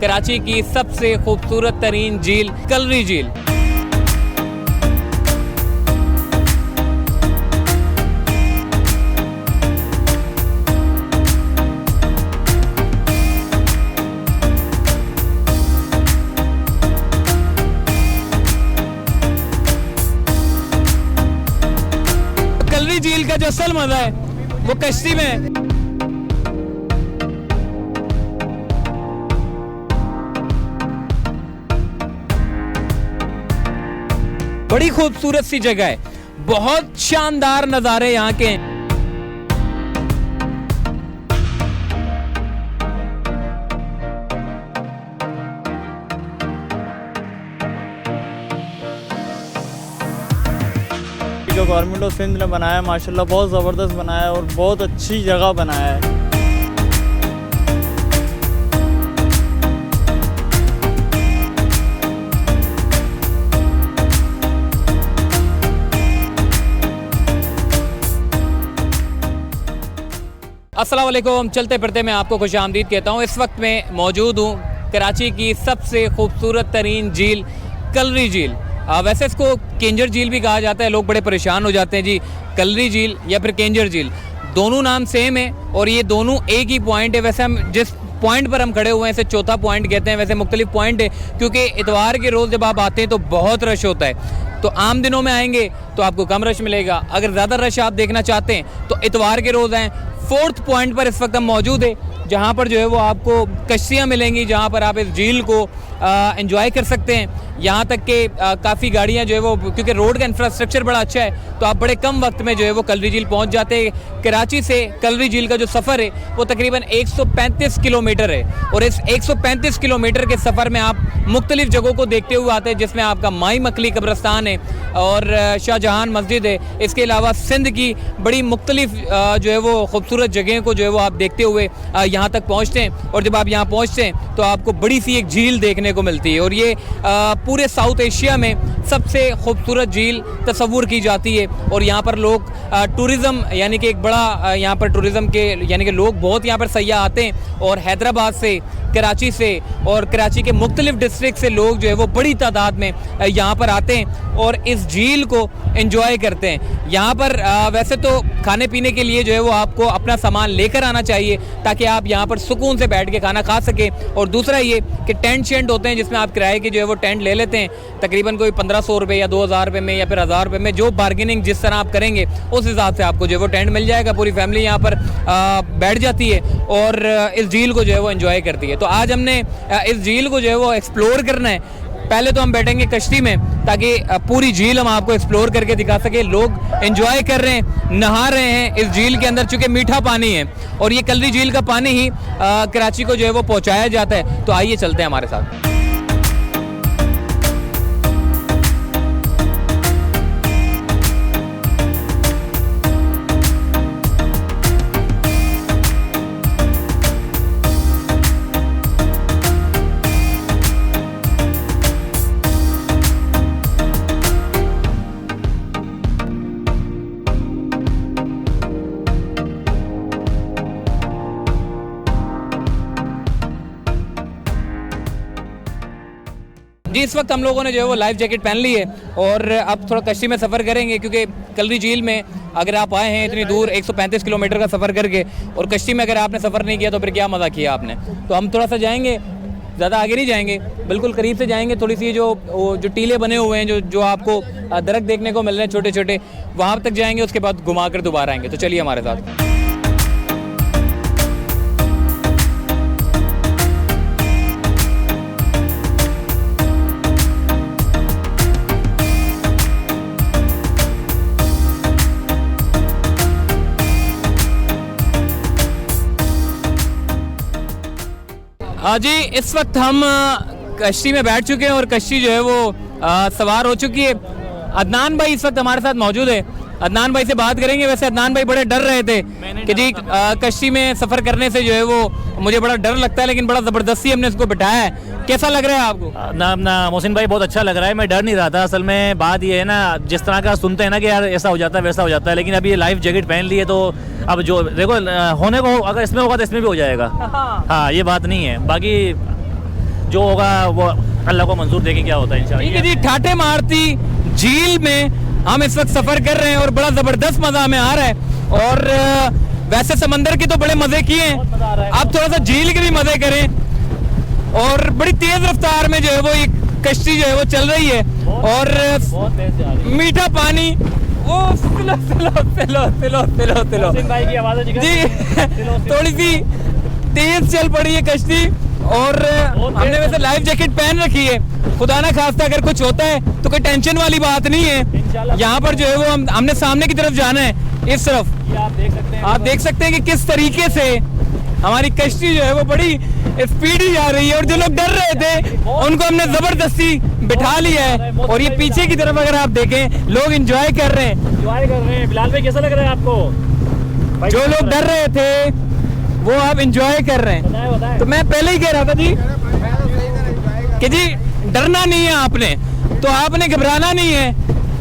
कराची की सबसे खूबसूरत तरीन झील कलरी झील। कलरी झील का जो असल मजा है वो कश्ती में है। बड़ी खूबसूरत सी जगह है, बहुत शानदार नज़ारे यहाँ के हैं। जो गवर्नमेंट ऑफ सिंध ने बनाया है माशाल्लाह बहुत ज़बरदस्त बनाया है और बहुत अच्छी जगह बनाया है। अस्सलाम वालेकुम, चलते फिरते मैं आपको खुश आमदीद कहता हूँ। इस वक्त मैं मौजूद हूँ कराची की सबसे खूबसूरत तरीन झील कलरी झील। वैसे इसको केंजर झील भी कहा जाता है, लोग बड़े परेशान हो जाते हैं जी कलरी झील या फिर केंजर झील, दोनों नाम सेम है और ये दोनों एक ही पॉइंट है। वैसे हम जिस पॉइंट पर हम खड़े हुए हैं इसे चौथा पॉइंट कहते हैं। वैसे मुख्तलिफ पॉइंट है क्योंकि इतवार के रोज़ जब आप आते हैं तो बहुत रश होता है, तो आम दिनों में आएंगे तो आपको कम रश मिलेगा। अगर ज़्यादा रश आप देखना चाहते हैं तो इतवार के रोज़ आएँ। फोर्थ पॉइंट पर इस वक्त हम मौजूद है जहाँ पर जो है वो आपको कश्तियाँ मिलेंगी, जहाँ पर आप इस झील को एंजॉय कर सकते हैं। यहाँ तक कि काफ़ी गाड़ियाँ जो है वो, क्योंकि रोड का इंफ्रास्ट्रक्चर बड़ा अच्छा है तो आप बड़े कम वक्त में जो है वो कलरी झील पहुँच जाते हैं। कराची से कलरी झील का जो सफ़र है वो तकरीबन 135 किलोमीटर है और इस 135 किलोमीटर के सफ़र में आप मुख्तलिफ़ जगहों को देखते हुए आते हैं, जिसमें आपका माई मकली कब्रस्तान है और शाहजहान मस्जिद है। इसके अलावा सिंध की बड़ी मुख्तलिफ़ जो है वो खूबसूरत जगह को जो है वो आप देखते हुए यहाँ तक पहुँचते हैं। और जब आप यहाँ पहुँचते हैं तो आपको बड़ी सी एक झील देखने को मिलती है और ये पूरे साउथ एशिया में सबसे खूबसूरत झील तस्वुर की जाती है। और यहाँ पर लोग टूरिज़म यानी कि एक बड़ा यहाँ पर टूरिज़म के यानी कि लोग बहुत यहाँ पर सयाह आते हैं और हैदराबाद से, कराची से और कराची के मुख्तलिफ डिस्ट्रिक्ट से लोग जो है वो बड़ी तादाद में यहाँ पर आते हैं और इस झील को एंजॉय करते हैं। यहाँ पर वैसे तो खाने पीने के लिए जो है वो आपको अपना सामान लेकर आना चाहिए ताकि आप यहाँ पर सुकून से बैठ के खाना खा सकें। और दूसरा ये कि टेंट शेंट होते हैं जिसमें आप किराए के जो है वो टेंट ले लेते हैं, तकरीबन कोई 1500 रुपये या 2000 रुपये में या फिर 1000 रुपये में, जो बार्गेनिंग जिस तरह आप करेंगे उस हिसाब से आपको जो है वो टेंट मिल जाएगा। पूरी फैमिली यहाँ पर बैठ जाती है और इस झील को जो है वो एंजॉय करती है। तो आज हमने इस झील को जो है वो एक्सप्लोर करना है। पहले तो हम बैठेंगे कश्ती में ताकि पूरी झील हम आपको एक्सप्लोर करके दिखा सके। लोग एंजॉय कर रहे हैं, नहा रहे हैं इस झील के अंदर, चूँकि मीठा पानी है और ये कलरी झील का पानी ही कराची को जो है वो पहुँचाया जाता है। तो आइए चलते हैं हमारे साथ। जी इस वक्त हम लोगों ने जो है वो लाइफ जैकेट पहन ली है और अब थोड़ा कश्ती में सफ़र करेंगे, क्योंकि कलरी झील में अगर आप आए हैं इतनी दूर 135 किलोमीटर का सफ़र करके और कश्ती में अगर आपने सफ़र नहीं किया तो फिर क्या मज़ा किया आपने। तो हम थोड़ा सा जाएंगे, ज़्यादा आगे नहीं जाएंगे, बिल्कुल करीब से जाएंगे। थोड़ी सी जो टीले बने हुए हैं जो आपको दरख्त देखने को मिल रहे हैं छोटे छोटे, वहाँ तक जाएंगे, उसके बाद घुमा कर दोबारा आएंगे। तो चलिए हमारे साथ। जी इस वक्त हम कश्ती में बैठ चुके हैं और कश्ती जो है वो सवार हो चुकी है। अदनान भाई इस वक्त हमारे साथ मौजूद है। अदनान भाई से बात करेंगे। वैसे अदनान भाई बड़े डर रहे थे कि जी कश्ती में सफ़र करने से जो है वो मुझे बड़ा डर लगता है, लेकिन बड़ा ज़बरदस्ती हमने इसको बिठाया है। कैसा लग रहा है आपको? ना मोहसिन भाई बहुत अच्छा लग रहा है। मैं डर नहीं रहा था। असल में बात ये है ना, जिस तरह का सुनते हैं ना कि यार ऐसा हो जाता है वैसा हो जाता है, लेकिन अभी ये लाइफ जैकेट पहन ली है तो अब जो देखो होने को अगर इसमें होगा तो इसमें भी हो जाएगा। हाँ ये बात नहीं है। बाकी जो होगा वो अल्लाह को मंजूर, देखें क्या होता है ठीक है इंशाल्लाह। जी, ठाटे मारती झील में हम इस वक्त सफर कर रहे हैं और बड़ा जबरदस्त मजा हमें आ रहा है। और वैसे समंदर के तो बड़े मजे किए हैं, बहुत मजा आ रहा है। अब थोड़ा सा झील के भी मजे करें। और बड़ी तेज रफ्तार में जो है वो एक कश्ती जो है वो चल रही है और बहुत तेज जा रही है। मीठा पानी। ओ सिलो सिलो सिलो सिलो सिलो सिलो मोहसिन भाई की आवाज़ जी थोड़ी सी तेज चल पड़ी है कश्ती। और हमने वैसे लाइफ जैकेट पहन रखी है, खुदा ना खास्ता अगर कुछ होता है तो कोई टेंशन वाली बात नहीं है। इंशाल्लाह। यहाँ पर जो है वो हमने सामने की तरफ जाना है, इस तरफ। ये आप देख सकते हैं, आप देख सकते हैं कि किस तरीके से हमारी कश्ती जो है वो बड़ी स्पीड ही जा रही है। और जो लोग डर रहे थे उनको हमने जबरदस्ती बिठा लिया है। और ये पीछे की तरफ अगर आप देखें, लोग एंजॉय कर रहे हैं। एंजॉय कर रहे हैं। बिलाल भाई कैसा लग रहा है आपको? भाई, जो लोग डर रहे थे वो अब एंजॉय कर रहे हैं। बताएं बताएं। तो मैं पहले ही कह रहा था जी कि जी डरना नहीं है आपने, तो आपने घबराना नहीं है।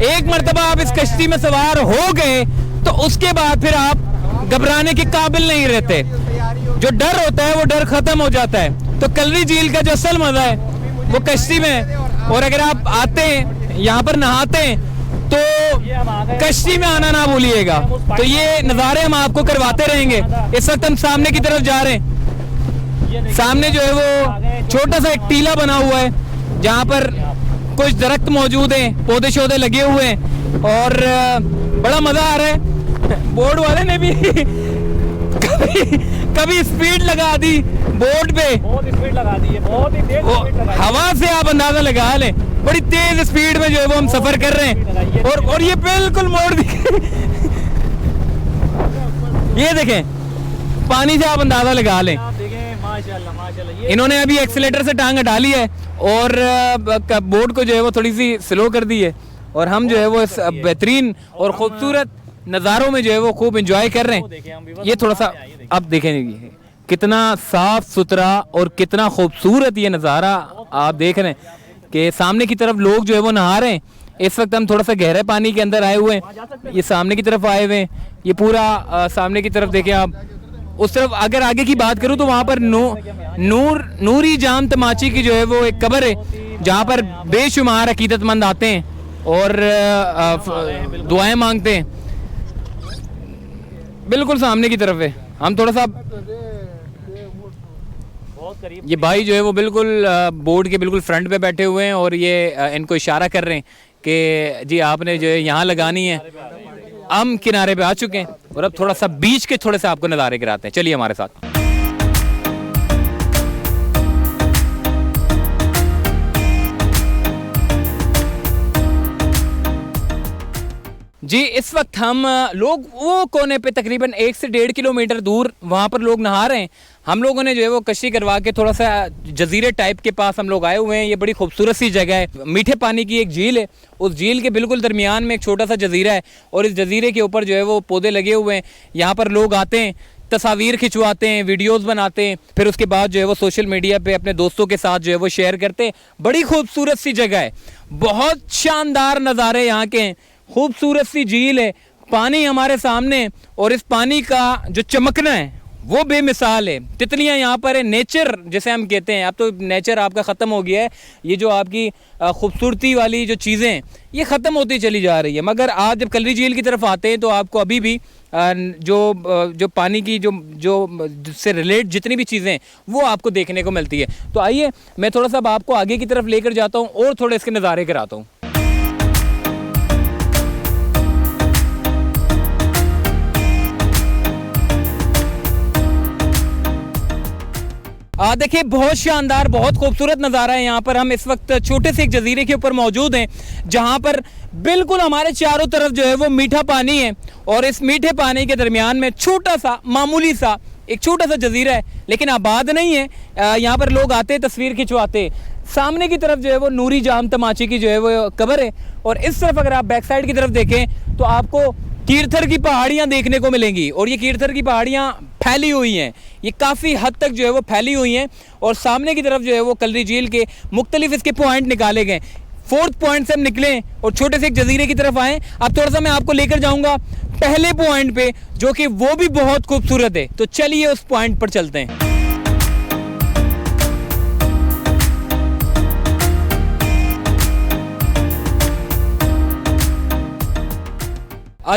एक मर्तबा आप इस कश्ती में सवार हो गए तो उसके बाद फिर आप घबराने के काबिल नहीं रहते। जो डर होता है वो डर खत्म हो जाता है। तो कलरी झील का जो असल मजा है वो कश्ती में है। और अगर आप आते हैं यहाँ पर नहाते हैं तो कश्ती में आना ना भूलिएगा। तो ये नज़ारे हम आपको करवाते रहेंगे। इस वक्त हम सामने की तरफ जा रहे हैं। सामने जो है वो छोटा सा एक टीला बना हुआ है जहाँ पर कुछ दरख्त मौजूद हैं, पौधे शौधे लगे हुए हैं और बड़ा मजा आ रहा है। बोर्ड वाले ने भी कभी स्पीड लगा दी बोर्ड पे, बहुत स्पीड लगा दी है, बहुत ही तेज स्पीड लगा दी है। हवा से आप अंदाजा लगा लें, बड़ी तेज स्पीड में जो है वो हम सफर कर रहे हैं। और ये बिल्कुल मोड़ ये देखें, पानी से आप अंदाजा लगा लें। आप देखें, माशाल्लाह माशाल्लाह। ये इन्होंने अभी एक्सीलेटर से टांग हटा ली है और बोर्ड को जो है वो थोड़ी सी स्लो कर दी है। और हम जो है वो इस बेहतरीन और खूबसूरत नज़ारों में जो है वो खूब एंजॉय कर रहे हैं। ये थोड़ा सा आप देखें कितना साफ सुथरा और कितना खूबसूरत ये नज़ारा आप देख रहे हैं कि सामने की तरफ लोग जो है वो नहा रहे हैं। इस वक्त हम थोड़ा सा गहरे पानी के अंदर आए हुए हैं, ये सामने की तरफ आए हुए हैं। ये पूरा सामने की तरफ देखें आप। उस तरफ अगर आगे की बात करूं तो वहाँ पर नूरी जाम तमाची की जो है वो एक कब्र है जहाँ पर बेशुमार अकीदतमंद आते हैं और दुआएं मांगते हैं। बिल्कुल सामने की तरफ है, हम थोड़ा सा बहुत करीब। ये भाई जो है वो बिल्कुल बोर्ड के बिल्कुल फ्रंट पे बैठे हुए हैं और ये इनको इशारा कर रहे हैं कि जी आपने जो है यहाँ लगानी है। हम किनारे पे आ चुके हैं और अब थोड़ा सा बीच के थोड़े से आपको नज़ारे गिराते हैं। चलिए हमारे साथ। जी इस वक्त हम लोग वो कोने पे तकरीबन 1 से 1.5 किलोमीटर दूर वहाँ पर लोग नहा रहे हैं। हम लोगों ने जो है वो कश्ती करवा के थोड़ा सा जजीरे टाइप के पास हम लोग आए हुए हैं। ये बड़ी खूबसूरत सी जगह है, मीठे पानी की एक झील है। उस झील के बिल्कुल दरमियान में एक छोटा सा जजीरा है और इस जजीरे के ऊपर जो है वो पौधे लगे हुए हैं। यहाँ पर लोग आते हैं, तस्वीर खिंचवाते हैं, वीडियोस बनाते हैं, फिर उसके बाद जो है वो सोशल मीडिया पे अपने दोस्तों के साथ जो है वो शेयर करते हैं। बड़ी खूबसूरत सी जगह है, बहुत शानदार नज़ारे यहाँ के हैं, खूबसूरत सी झील है, पानी हमारे सामने और इस पानी का जो चमकना है वो बेमिसाल है। तितलियां यहाँ पर है, नेचर जैसे हम कहते हैं। अब तो नेचर आपका ख़त्म हो गया है, ये जो आपकी खूबसूरती वाली जो चीज़ें हैं ये ख़त्म होती चली जा रही है। मगर आज जब कलरी झील की तरफ आते हैं तो आपको अभी भी जो पानी की जिससे रिलेट जितनी भी चीज़ें हैं वो आपको देखने को मिलती है। तो आइए मैं थोड़ा सा आपको आगे की तरफ लेकर जाता हूँ और थोड़े इसके नज़ारे कराता हूँ। देखिए बहुत शानदार, बहुत खूबसूरत नज़ारा है। यहाँ पर हम इस वक्त छोटे से एक जजीरे के ऊपर मौजूद हैं जहाँ पर बिल्कुल हमारे चारों तरफ जो है वो मीठा पानी है और इस मीठे पानी के दरमियान में छोटा सा मामूली सा एक छोटा सा जजीरा है, लेकिन आबाद नहीं है। यहाँ पर लोग आते हैं, तस्वीर खिंचवाते। सामने की तरफ जो है वो नूरी जाम तमाची की जो है वो कब्र है और इस तरफ अगर आप बैक साइड की तरफ देखें तो आपको कीरथर की पहाड़ियाँ देखने को मिलेंगी। और ये कीरथर की पहाड़ियाँ फैली हुई हैं, ये काफ़ी हद तक जो है वो फैली हुई हैं। और सामने की तरफ जो है वो कलरी झील के मुख्तलिफ इसके पॉइंट निकाले गए। 4th पॉइंट से हम निकले और छोटे से एक जजीरे की तरफ आए। अब थोड़ा सा मैं आपको लेकर जाऊंगा पहले पॉइंट पे जो कि वो भी बहुत खूबसूरत है। तो चलिए उस पॉइंट पर चलते हैं।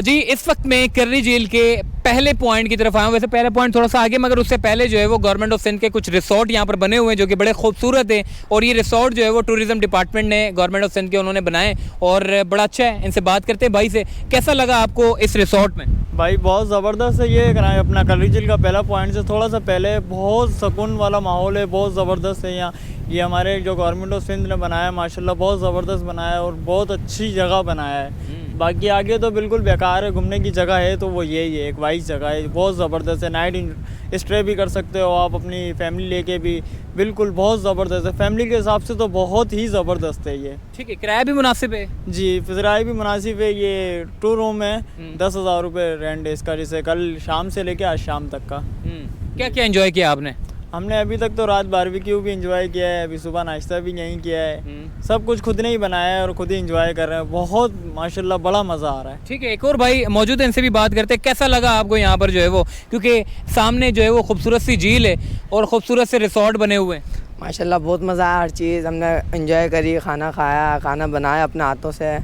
जी इस वक्त मैं कर्री झील के पहले पॉइंट की तरफ आया हूँ। वैसे पहले पॉइंट थोड़ा सा आगे, मगर उससे पहले जो है वो गवर्नमेंट ऑफ सिंध के कुछ रिसोर्ट यहाँ पर बने हुए हैं जो कि बड़े खूबसूरत हैं। और ये रिसोर्ट जो है वो टूरिज्म डिपार्टमेंट ने, गवर्नमेंट ऑफ सिंध के, उन्होंने बनाए और बड़ा अच्छा है। इनसे बात करते हैं भाई से, कैसा लगा आपको इस रिसोर्ट में? भाई बहुत ज़बरदस्त है ये अपना कर्री झील का पहला पॉइंट से थोड़ा सा पहले बहुत सुकून वाला माहौल है, बहुत ज़बरदस्त है यहाँ। ये हमारे जो गवर्नमेंट ऑफ सिंध ने बनाया है माशाल्लाह बहुत ज़बरदस्त बनाया है और बहुत अच्छी जगह बनाया है। बाकी आगे तो बिल्कुल बेकार है, घूमने की जगह है तो वो यही है, एक वाइस जगह है, बहुत ज़बरदस्त है। नाइट स्टे भी कर सकते हो आप अपनी फैमिली लेके भी, बिल्कुल बहुत ज़बरदस्त है। फैमिली के हिसाब से तो बहुत ही ज़बरदस्त है ये। ठीक है, किराया भी मुनासिब है? जी किराया भी मुनासिब है। ये 2 रूम है, 10,000 रुपये रेंट है इसका, जैसे कल शाम से लेके आज शाम तक का। क्या क्या एंजॉय किया आपने? हमने अभी तक तो रात बारबेक्यू भी एंजॉय किया है, अभी सुबह नाश्ता भी यहीं किया है। सब कुछ खुद ने ही बनाया है और खुद ही एंजॉय कर रहे हैं, बहुत माशाल्लाह बड़ा मज़ा आ रहा है। ठीक है, एक और भाई मौजूद है, इनसे भी बात करते हैं। कैसा लगा आपको यहाँ पर जो है वो, क्योंकि सामने जो है वो खूबसूरत सी झील है और खूबसूरत से रिसोर्ट बने हुए हैं? माशाल्लाह बहुत मज़ा आया, हर चीज़ हमने एंजॉय करी, खाना खाया, खाना बनाया अपने हाथों से,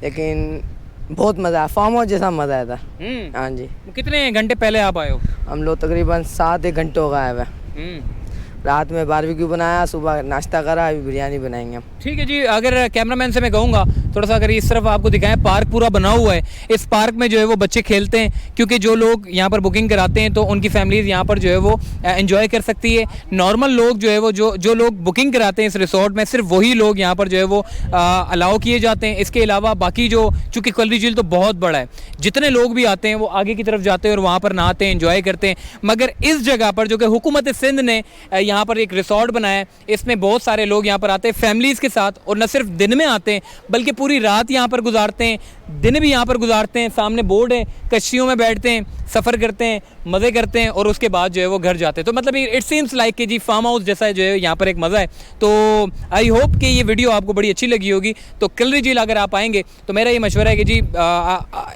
लेकिन बहुत मज़ा आया, फार्म हाउस जैसा मज़ा आया था। हाँ जी। कितने घंटे पहले आप आए हो? हम लोग तकरीबन 7-1 घंटे हो गए हुए। रात में बारबेक्यू बनाया, सुबह नाश्ता करा, अभी बिरयानी बनाएंगे हम। ठीक है जी, अगर कैमरामैन से मैं कहूँगा थोड़ा सा अगर इस तरफ आपको दिखाएं, पार्क पूरा बना हुआ है। इस पार्क में जो है वो बच्चे खेलते हैं, क्योंकि जो लोग यहाँ पर बुकिंग कराते हैं तो उनकी फैमिलीज़ यहाँ पर जो है वो एंजॉय कर सकती है। नॉर्मल लोग जो है वो जो लोग बुकिंग कराते हैं इस रिसोर्ट में, सिर्फ वही लोग यहाँ पर जो है वो अलाउ किए जाते हैं। इसके अलावा बाकी जो, चूँकि कर्री झील तो बहुत बड़ा है, जितने लोग भी आते हैं वो आगे की तरफ जाते हैं और वहाँ पर नहाते हैं, एंजॉय करते हैं। मगर इस जगह पर जो कि हुकूमत सिंध ने यहाँ पर एक रिसोर्ट बनाया है, इसमें बहुत सारे लोग यहाँ पर आते हैं फैमिलीज़ के साथ, और न सिर्फ दिन में आते हैं बल्कि पूरी रात यहाँ पर गुजारते हैं, दिन भी यहाँ पर गुजारते हैं। सामने बोर्ड है, कश्तियों में बैठते हैं, सफ़र करते हैं, मज़े करते हैं और उसके बाद जो है वो घर जाते हैं। तो मतलब इट सीम्स लाइक कि जी फार्म हाउस जैसा जो है यहाँ पर एक मज़ा है। तो आई होप कि ये वीडियो आपको बड़ी अच्छी लगी होगी। तो कर्री झील अगर आप आएंगे तो मेरा ये मशवरा है कि जी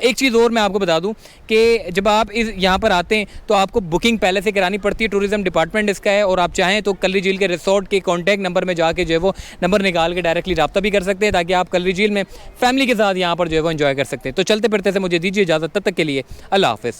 एक चीज़ और मैं आपको बता दूँ कि जब आप यहाँ पर आते हैं तो आपको बुकिंग पहले से करानी पड़ती है, टूरिज़्म डिपार्टमेंट इसका है। और आप चाहें तो कर्री झील के रिसोर्ट के कॉन्टैक्ट नंबर में जाके जो है वो नंबर निकाल के डायरेक्टली रब्ता भी कर सकते हैं, ताकि आप कर्री झील में फैमिली के साथ यहाँ पर जो है वो एंजॉय कर सकते हैं। तो चलते फिरते से मुझे दीजिए इजाज़त, तब तक के लिए अल्लाह हाफ़िज़।